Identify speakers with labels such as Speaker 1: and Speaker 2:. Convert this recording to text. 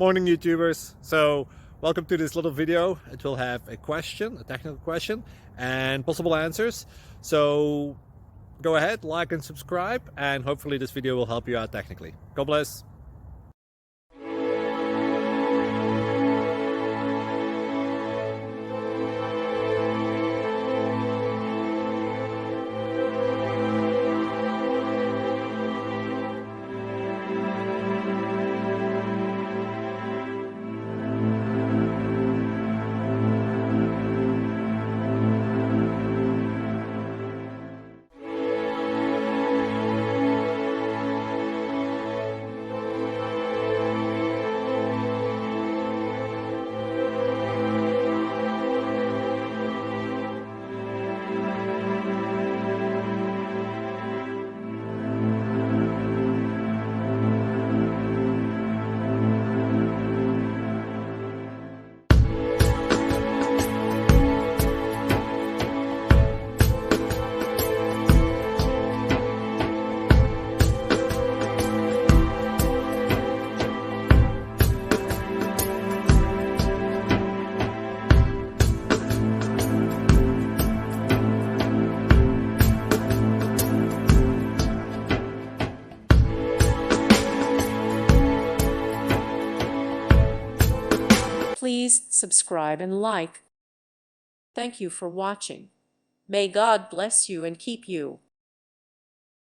Speaker 1: Morning YouTubers. So welcome to this little video. It will have a question, a technical question, and possible answers. So go ahead, like and subscribe, and hopefully this video will help you out technically. God bless.
Speaker 2: Please subscribe and like. Thank you for watching. May God bless you and keep you.